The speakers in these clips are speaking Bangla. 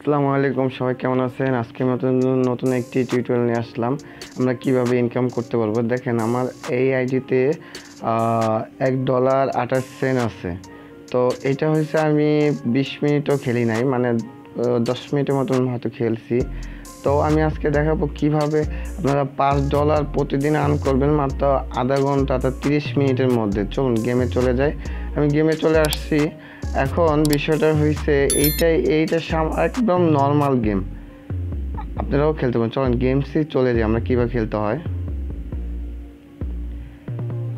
আসসালামু আলাইকুম, সবাই কেমন আছেন? আজকে নতুন একটি টিউটোরিয়াল নিয়ে আসলাম। আমরা কিভাবে ইনকাম করতে পারবো। দেখেন, আমার এই আইডিতে $1.28 আছে। তো এটা হয়েছে আমি 20 মিনিটও খেলি নাই, মানে 10 মিনিটের মতন হয়তো খেলছি। তো আমি আজকে দেখাবো কিভাবে আপনারা $5 প্রতিদিন আর্ন করবেন মাত্র আধা ঘন্টা অর্থাৎ 30 মিনিটের মধ্যে। চলুন গেমে চলে যাই। আমি গেমে চলে আসছি। এখন বিষয়টা হয়েছে এইটা একদম নর্মাল গেম, আপনারাও খেলতে পারেন। চলেন গেমসই চলে যাই, আমরা কীভাবে খেলতে হয়।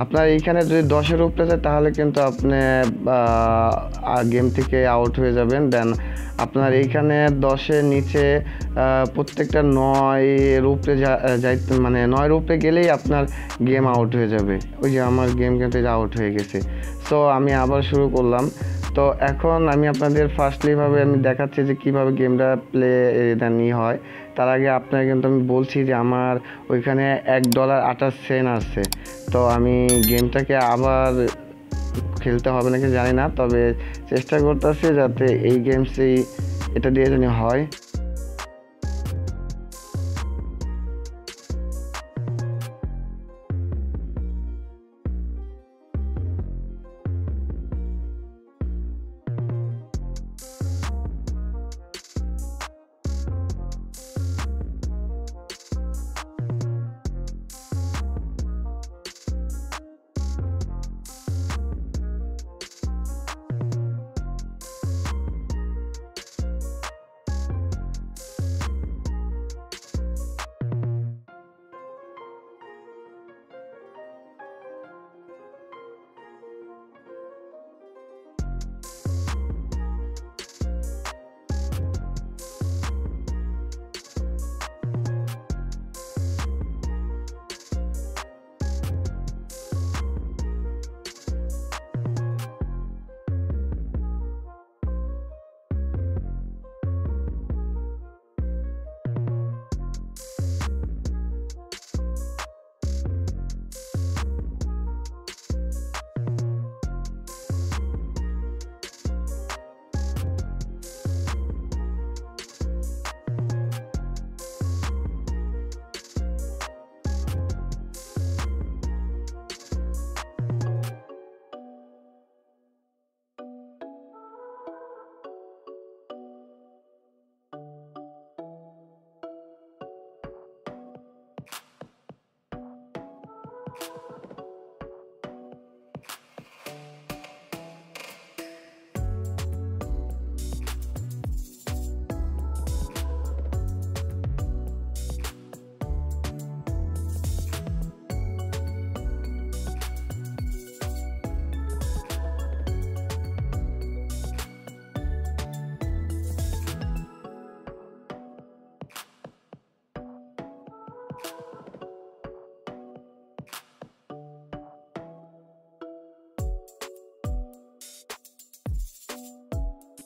আপনার এইখানে যদি 10-এর উপরে যায় তাহলে কিন্তু আপনি গেম থেকে আউট হয়ে যাবেন। দেন আপনার এইখানে 10-এর নিচে প্রত্যেকটা 9-এর উপরে যাইতে, মানে 9-এর উপরে গেলেই আপনার গেম আউট হয়ে যাবে। ওই যে আমার গেম কিন্তু আউট হয়ে গেছে। সো আমি আবার শুরু করলাম। তো এখন আমি আপনাদের ফার্স্টলিভাবে আমি দেখাচ্ছি যে কীভাবে গেমটা প্লে হয়। তার আগে আপনার কিন্তু আমি বলছি যে আমার ওইখানে $1.28 আছে। তো আমি গেমটাকে আবার খেলতে হবে নাকি জানি না, তবে চেষ্টা করতেছি যাতে এই গেমসেই এটা দিয়ে জানি হয়।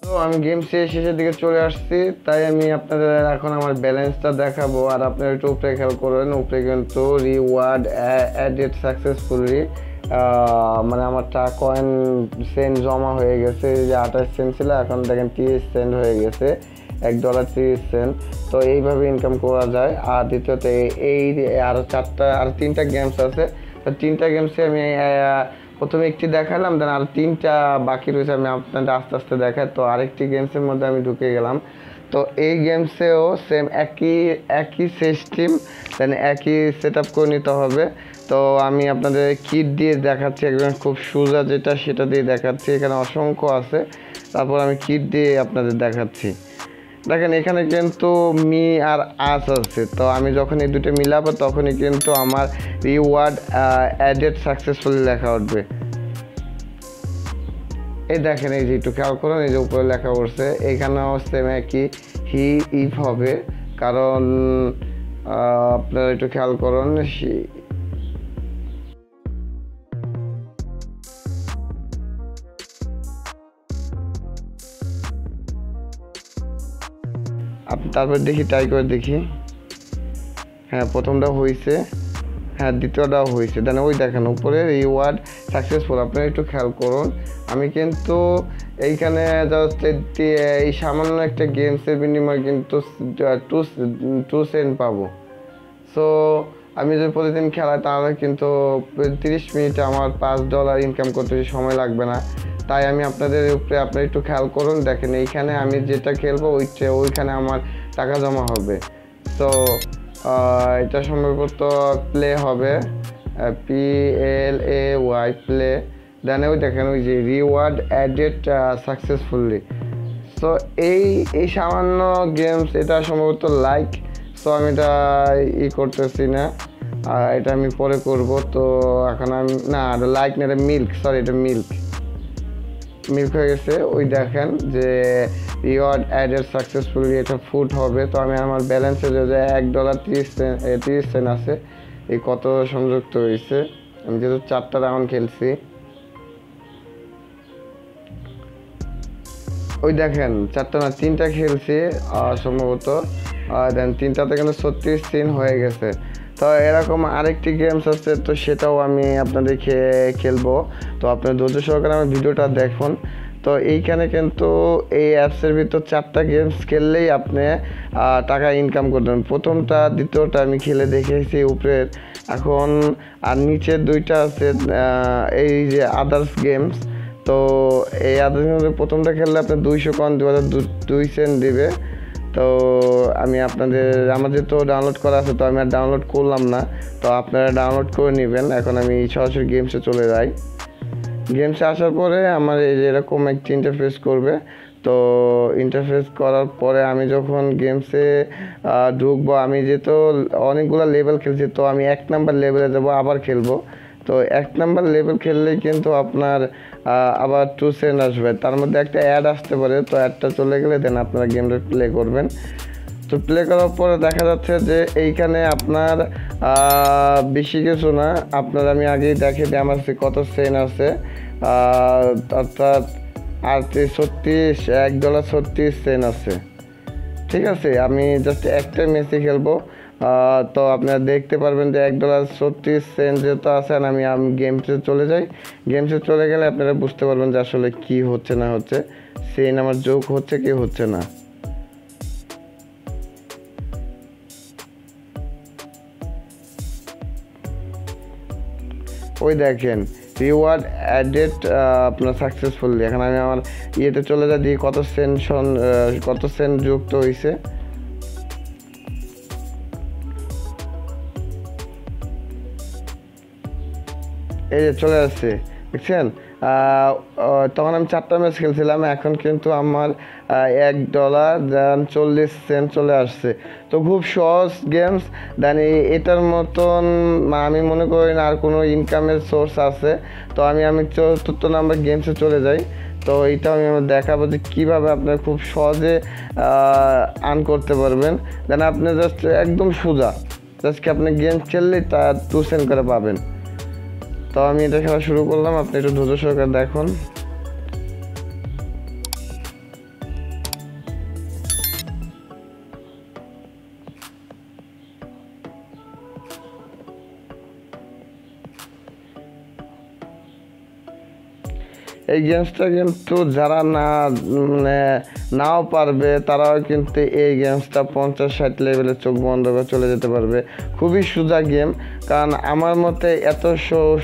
তো আমি গেম শেষের দিকে চলে আসছি, তাই আমি আপনাদের এখন আমার ব্যালেন্সটা দেখাবো। আর আপনারা একটু উপরে খেয়াল করেন, উপরে কিন্তু রিওয়ার্ড অ্যাডেড সাকসেসফুলি, মানে আমার কয়েন সেন্ট জমা হয়ে গেছে। যে 28 সেন্ট ছিল, এখন দেখেন 30 সেন্ট হয়ে গেছে, $1.30। তো এইভাবে ইনকাম করা যায়। আর দ্বিতীয়ত এই আরও 3টা গেমস আছে। তো 3টা গেমসে আমি প্রথমে একটি দেখালাম, দেন আর 3টা বাকি রয়েছে, আমি আপনাদের আস্তে আস্তে দেখাই। তো আরেকটি গেমসের মধ্যে আমি ঢুকে গেলাম। তো এই গেমসেও সেম একই সিস্টেম, দেন একই সেট আপ করে নিতে হবে। তো আমি আপনাদের কিট দিয়ে দেখাচ্ছি, একদম খুব সোজা যেটা সেটা দিয়ে দেখাচ্ছি। এখানে অসংখ্য আছে, তারপর আমি কিট দিয়ে আপনাদের দেখাচ্ছি। দেখেন এখানে কিন্তু মি আর আস আছে। তো আমি যখন এই দুটো মিলাবো তখনই কিন্তু আমার রিওয়ার্ড অ্যাডেড সাকসেসফুলি লেখা উঠবে। এই দেখেন, এই যে একটু খেয়াল করুন, এই যে উপরে লেখা উঠছে। এখানেও সেম একই হি ইফ হবে, কারণ আপনারা একটু খেয়াল করুন। তারপর দেখি, ট্রাই করে দেখি। হ্যাঁ, প্রথমটা হয়েছে, হ্যাঁ দ্বিতীয়টাও হয়েছে। দেন ওই দেখেন উপরে রিওয়ার্ড সাকসেসফুল, আপনারা একটু খেয়াল করুন। আমি কিন্তু এইখানে জাস্ট এই সামান্য একটা গেমসের বিনিময়ে কিন্তু টু সেন্ট পাবো। সো আমি যদি প্রতিদিন খেলাই তাহলে কিন্তু 30 মিনিটে আমার $5 ইনকাম করতে সময় লাগবে না। তাই আমি আপনাদের উপরে আপনারা একটু খেয়াল করুন। দেখেন এইখানে আমি যেটা খেলবো ওইখানে আমার টাকা জমা হবে। তো এটা সম্ভবত প্লে হবে, PLAY প্লে। দেন ওই দেখেন ওই যে রিওয়ার্ড অ্যাডেড সাকসেসফুলি। সো এই সামান্য গেমস এটা সম্ভবত লাইক। সো আমি এটা করতেছি না, এটা আমি পরে করব। তো এখন আমি না লাইক না, এটা মিল্ক, সরি এটা মিল্ক হয়ে গেছে। ওই দেখেন যে রিওয়ার্ড অ্যাডেড সাকসেসফুলি, এটা ফুড হবে। তো আমি আমার ব্যালেন্সে যে $1.30 আছে, এই কত সংযুক্ত হয়েছে। আমি যেহেতু 4টা রাউন্ড খেলছি, ওই দেখেন 4টা না 3টা খেলছি সম্ভবত। দেন 3টাতে কিন্তু 36 সেন্ট হয়ে গেছে। তো এরকম আরেকটি গেমস আছে, তো সেটাও আমি আপনাদেরকে খেলবো। তো আপনার ধৈর্য সহকারে আমার ভিডিওটা দেখুন। তো এইখানে কিন্তু এই অ্যাপসের ভিতর 4টা গেমস খেললেই আপনি টাকা ইনকাম করবেন। প্রথমটা দ্বিতীয়টা আমি খেলে দেখেছি উপরের, এখন আর নিচের 2টা আছে এই যে আদার্স গেমস। তো এই আদার্স গেমসের প্রথমটা খেললে আপনি 200 কয়েন 2 সেন্ট দিবে। তো আমি আমার যেহেতু ডাউনলোড করা আছে, তো আমি আর ডাউনলোড করলাম না। তো আপনারা ডাউনলোড করে নেবেন। এখন আমি সরাসরি গেমসে চলে যাই। গেমসে আসার পরে আমার এই যে এরকম একটি ইন্টারফেস করবে। তো ইন্টারফেস করার পরে আমি যখন গেমসে ঢুকবো, আমি যেহেতু অনেকগুলো লেভেল খেলছি, তো আমি 1 নাম্বার লেভেলে যাবো, আবার খেলবো। তো 1 নাম্বার লেভেল খেললেই কিন্তু আপনার আবার 2 সেন্ট আসবে। তার মধ্যে একটা অ্যাড আসতে পারে, তো অ্যাডটা চলে গেলে দেন আপনারা গেমটা প্লে করবেন। তো প্লে করার পরে দেখা যাচ্ছে যে এইখানে আপনার বেশি কিছু না, আপনার আমি আগেই দেখে দিই আমার কত সেন্ট আছে, অর্থাৎ $1.36 আছে। ঠিক আছে, আমি জাস্ট একটা ম্যাচে খেলবো। তো আপনারা দেখতে পারবেন যে $1.36 যেহেতু আছে। আর আমি গেমসে চলে যাই। গেমসে চলে গেলে আপনারা বুঝতে পারবেন যে আসলে কি হচ্ছে না হচ্ছে, সেন আমার যোগ হচ্ছে কি হচ্ছে না। ওই দেখেন রিওয়ার্ড অ্যাডেড আপনার সাকসেসফুলি। এখন আমি আমার ইয়েতে চলে যাই, দিয়ে কত সেন্ট যুক্ত হয়েছে। এই যে চলে আসছে, দেখছেন। তখন আমি 4টা ম্যাচ খেলছিলাম, এখন কিন্তু আমার $1.40 চলে আসছে। তো খুব সহজ গেমস। দেন এটার মতন আমি মনে করি না আর কোনো ইনকামের সোর্স আছে। তো আমি 4র্থ নাম্বার গেমসে চলে যাই। তো এইটা আমি দেখাবো যে কীভাবে আপনারা খুব সহজে আর্ন করতে পারবেন। দেন আপনি জাস্ট একদম সোজা, জাস্ট কি আপনি গেম খেললেই তা 2 সেন্ট করে পাবেন। তো আমি এটা খেলা শুরু করলাম, আপনি একটু ধৈর্য সহকারে দেখুন। এই গেমসটা কিন্তু যারা নাও পারবে তারাও কিন্তু এই গেমসটা 50-60 লেভেলে চোখ বন্ধ করে চলে যেতে পারবে। খুবই সোজা গেম, কারণ আমার মতে এত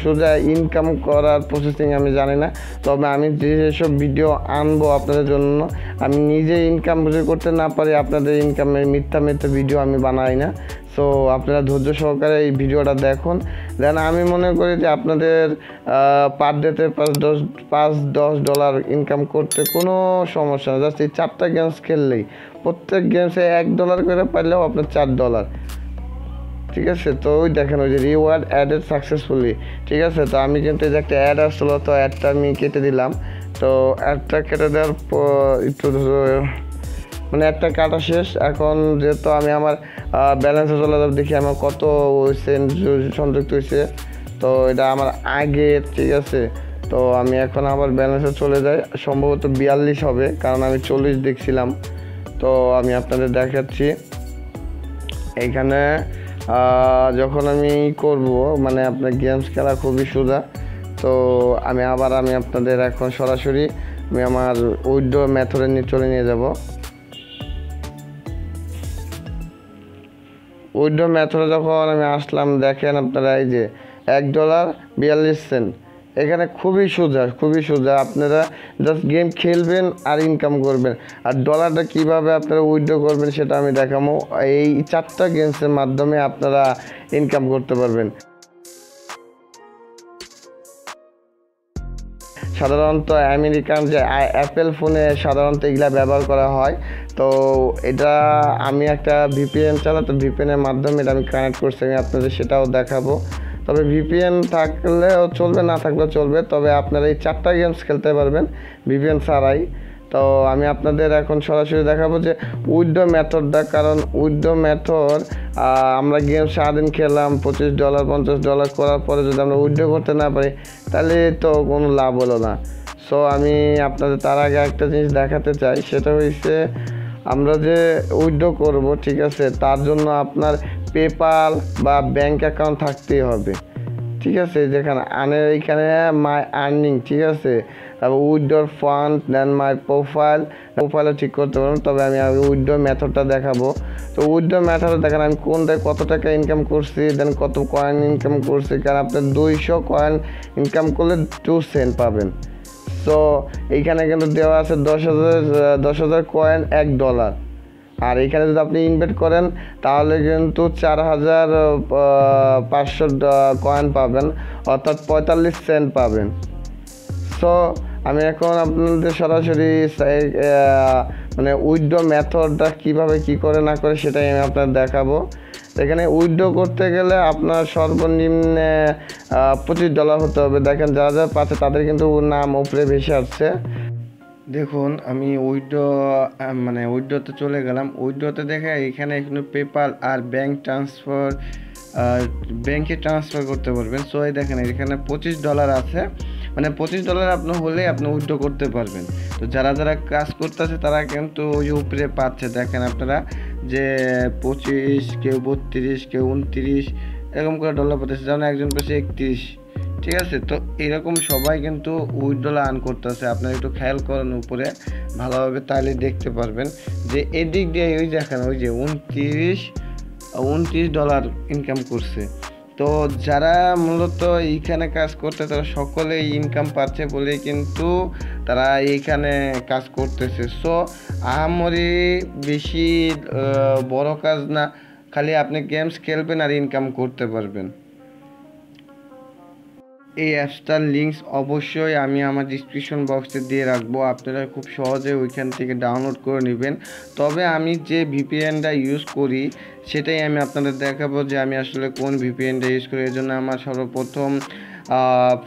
সোজা ইনকাম করার প্রসেসিং আমি জানি না। তবে আমি যেসব ভিডিও আনবো আপনাদের জন্য, আমি নিজে ইনকাম করতে না পারি, আপনাদের ইনকামের মিথ্যা ভিডিও আমি বানাই না। সো আপনারা ধৈর্য সহকারে এই ভিডিওটা দেখুন। দেন আমি মনে করি যে আপনাদের পার ডেতে $5-10 ইনকাম করতে কোনো সমস্যা না। জাস্ট এই 4টা গেমস খেললেই, প্রত্যেক গেমসে $1 করে পারলেও আপনার $4। ঠিক আছে, তো ওই দেখেন ওই যে রিওয়ার্ড অ্যাডেড সাকসেসফুলি। ঠিক আছে, তো আমি কিন্তু এই যে একটা অ্যাড আসছিলো, তো অ্যাডটা আমি কেটে দিলাম। তো অ্যাডটা কেটে দেওয়ার পর একটু মানে একটা কাটা শেষ। এখন যেহেতু আমি আমার ব্যালেন্সে চলে যাবো, দেখি আমার কত সেন্ট সংযুক্ত হয়েছে। তো এটা আমার আগে, ঠিক আছে। তো আমি এখন আবার ব্যালেন্সে চলে যাই, সম্ভবত 42 হবে, কারণ আমি 40 দেখছিলাম। তো আমি আপনাদের দেখাচ্ছি এইখানে যখন আমি করব, মানে আপনার গেমস খেলা খুবই সোজা। তো আমি আপনাদের এখন সরাসরি আমি আমার উইথড্র মেথডে চলে নিয়ে যাব। উইথড্র মেথডে যখন আমি আসলাম, দেখেন আপনারা এই যে $1.42 এখানে খুবই সোজা। আপনারা জাস্ট গেম খেলবেন আর ইনকাম করবেন। আর ডলারটা কিভাবে আপনারা উইথড্র করবেন সেটা আমি দেখাবো। এই 4টা গেমসের মাধ্যমে আপনারা ইনকাম করতে পারবেন। সাধারণত আমেরিকান যে অ্যাপেল ফোনে সাধারণত এগুলা ব্যবহার করা হয়। তো এটা আমি একটা ভিপিএন চালাই, তো ভিপিএনের মাধ্যমে এটা আমি কানেক্ট করছি, আমি আপনাদের সেটাও দেখাবো। তবে ভিপিএন থাকলেও চলবে, না থাকলেও চলবে, তবে আপনারা এই 4টা গেমস খেলতে পারবেন ভিপিএন ছাড়াই। তো আমি আপনাদের এখন সরাসরি দেখাবো যে উইথড্র মেথডটা, কারণ উইথড্র মেথড আমরা গেম সারাদিন খেলাম $25 $50 করার পরে যদি আমরা উইথড্র করতে না পারি তাহলে তো কোনো লাভ হলো না। সো আমি আপনাদের তার আগে একটা জিনিস দেখাতে চাই, সেটা হচ্ছে আমরা যে উইথড্র করব, ঠিক আছে, তার জন্য আপনার পেপাল বা ব্যাংক অ্যাকাউন্ট থাকতেই হবে, ঠিক আছে। যেখানে এইখানে মাই আর্নিং, ঠিক আছে, তারপর উইথড্র ফান্ড, দেন মাই প্রোফাইলও ঠিক করতে পারবেন। তবে আমি উইথড্র মেথডটা দেখাবো। তো উইথড্র মেথডে দেখেন আমি কোনটায় কত টাকা ইনকাম করছি, দেন কত কয়েন ইনকাম করছি। কারণ আপনার 200 কয়েন ইনকাম করলে 2 সেন্ট পাবেন। সো এইখানে কিন্তু দেওয়া আছে 10,000 কয়েন $1। আর এখানে যদি আপনি ইনভেস্ট করেন তাহলে কিন্তু 4,500 কয়েন পাবেন, অর্থাৎ 45 সেন্ট পাবেন। সো আমি এখন আপনাদের সরাসরি মানে উইথড্র মেথডটা কীভাবে কী করে না করে সেটাই আমি আপনাদের দেখাবো। এখানে উইথড্র করতে গেলে আপনার সর্বনিম্নে $25 হতে হবে। দেখেন যারা পাচ্ছে তাদের কিন্তু নাম উপরে ভেসে আসছে। দেখুন আমি উইথড্রতে চলে গেলাম। উইথড্রতে দেখে এখানে পেপাল আর ব্যাংকে ট্রান্সফার করতে পারবেন। সো এই দেখেন এখানে $25 আছে, মানে $25 আপনার হলে আপনি উইথড্র করতে পারবেন। তো যারা কাজ করতেছে তারা কিন্তু ওই উপরে পাচ্ছে, দেখেন আপনারা যে 25, কেউ 32, কেউ 29 এরকম করে ডলার পাচ্ছে, যেমন একজন পাচ্ছে 31, ঠিক আছে। তো এরকম সবাই কিন্তু উইথড্র আর্ন করতেছে। আপনারা একটু খেয়াল করেন উপরে ভালোভাবে, তাহলে দেখতে পারবেন যে এদিক দিয়ে ওই দেখেন ওই যে $29 ইনকাম করছে। তো যারা মূলত এইখানে কাজ করতে তারা সকলেই ইনকাম পাচ্ছে বলেই কিন্তু তারা এইখানে কাজ করতেছে। সো আহামরি বেশি বড় কাজ না, খালি আপনি গেমস খেলবেন আর ইনকাম করতে পারবেন। এই অ্যাপসটার লিঙ্কস অবশ্যই আমি আমার ডিসক্রিপশন বক্সে দিয়ে রাখবো, আপনারা খুব সহজে ওইখান থেকে ডাউনলোড করে নেবেন। তবে আমি যে ভিপিএনটা ইউজ করি সেটাই আমি আপনাদের দেখাবো যে আমি আসলে কোন ভিপিএনটা ইউজ করি। এর জন্য আমার সর্বপ্রথম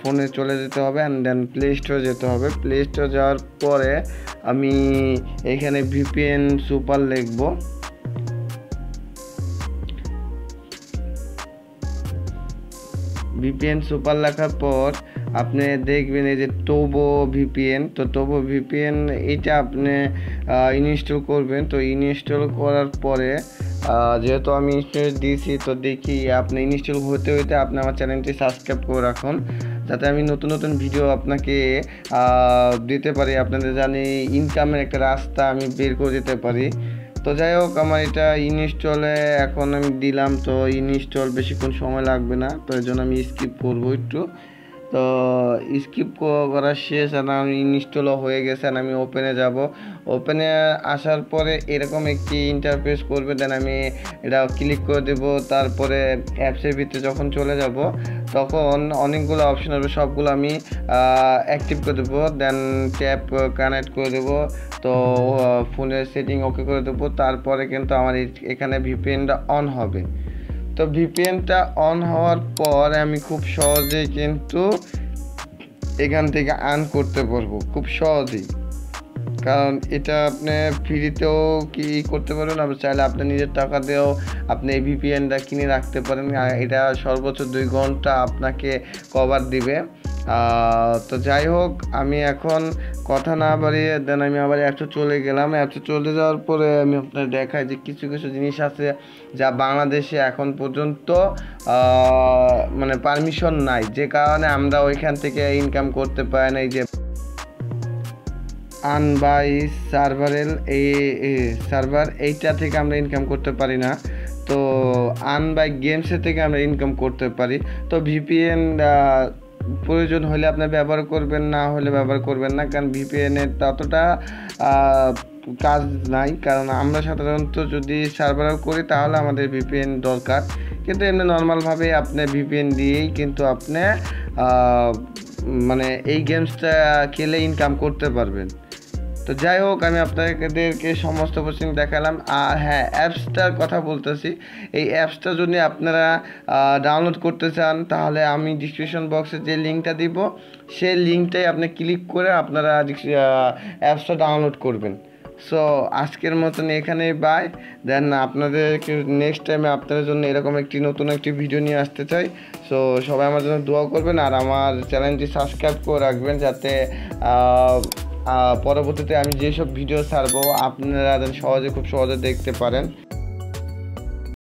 ফোনে চলে যেতে হবে অ্যান্ড দেন প্লে স্টোরে যেতে হবে। প্লে স্টোর যাওয়ার পরে আমি এখানে ভিপিএন সুপার লিখবো। ভিপিএন সুপার লেখার পর আপনি দেখবেন এই যে টোবো ভিপিএন। তো টোবো ভিপিএন এটা আপনি ইনস্টল করবেন। তো ইনস্টল করার পরে যেহেতু আমি ইনস্টল দিয়েছি, তো দেখি আপনি ইনস্টল হতে হতে আপনি আমার চ্যানেলটি সাবস্ক্রাইব করে রাখুন, যাতে আমি নতুন নতুন ভিডিও আপনাকে দিতে পারি। আপনাদের জানি ইনকামের একটা রাস্তা আমি বের করে দিতে পারি। তো যাই হোক, আমার এটা ইনস্টলে এখন আমি দিলাম। তো ইনস্টল বেশিক্ষণ সময় লাগবে না, তো এই জন্য আমি স্কিপ করবো একটু। তো স্কিপ করা শেষ, আর আমি ইনস্টলও হয়ে গেছে। আর আমি ওপেনে যাব। ওপেনে আসার পরে এরকম একটি ইন্টারফেস করবে, দেন আমি এটা ক্লিক করে দেব। তারপরে অ্যাপসের ভিতরে যখন চলে যাব তখন অনেকগুলো অপশন হবে, সবগুলো আমি অ্যাক্টিভ করে দেবো। দেন ট্যাপ কানেক্ট করে দেবো। তো ফোনের সেটিং ওকে করে দেবো। তারপরে কিন্তু আমার এখানে ভিপিএনটা অন হবে। তো ভিপিএনটা অন হওয়ার পর আমি খুব সহজেই কিন্তু এখান থেকে আর্ন করতে পারবো, খুব সহজেই। কারণ এটা আপনি ফ্রিতেও কি করতে পারবেন, আপনি চাইলে আপনি নিজের টাকা দিয়েও আপনি এই ভিপিএনটা কিনে রাখতে পারেন। এটা সর্বোচ্চ 2 ঘন্টা আপনাকে কভার দিবে। তো যাই হোক, আমি এখন কথা না বাড়িয়ে দেন আমি আবার অ্যাপসে চলে গেলাম। অ্যাপসে চলে যাওয়ার পরে আমি আপনার দেখাই যে কিছু কিছু জিনিস আছে যা বাংলাদেশে এখন পর্যন্ত মানে পারমিশন নাই, যে কারণে আমরা ওইখান থেকে ইনকাম করতে পারি না। এই যে আর্ন বাই সার্ভারেল এই সার্ভার এইটা থেকে আমরা ইনকাম করতে পারি না। তো আর্ন বাই গেমসের থেকে আমরা ইনকাম করতে পারি। তো ভিপিএন প্রয়োজন হলে আপনি ব্যবহার করবেন, না হলে ব্যবহার করবেন না, কারণ ভিপিএনের ততটা কাজ নাই। কারণ আমরা সাধারণত যদি সার্ভার করি তাহলে আমাদের ভিপিএন দরকার, কিন্তু এমনি নর্মালভাবে আপনি ভিপিএন দিয়েই কিন্তু আপনি মানে এই গেমসটা খেলে ইনকাম করতে পারবেন। তো যাই হোক, আমি আপনাদেরকে সমস্ত কোচিং দেখালাম। আর হ্যাঁ, অ্যাপসটার কথা বলতেছি। এই অ্যাপসটা যদি আপনারা ডাউনলোড করতে চান তাহলে আমি ডিসক্রিপশন বক্সে যে লিঙ্কটা দিব সেই লিঙ্কটাই আপনি ক্লিক করে আপনারা অ্যাপসটা ডাউনলোড করবেন। সো আজকের মতন এখানেই বাই। দেন আপনাদেরকে নেক্সট টাইমে আপনাদের জন্য এরকম নতুন একটি ভিডিও নিয়ে আসতে চাই। সো সবাই আমার জন্য দোয়া করবেন আর আমার চ্যানেলটি সাবস্ক্রাইব করে রাখবেন, যাতে পরবর্তীতে আমি যেসব ভিডিও ছাড়বো আপনারা খুব সহজে দেখতে পারেন।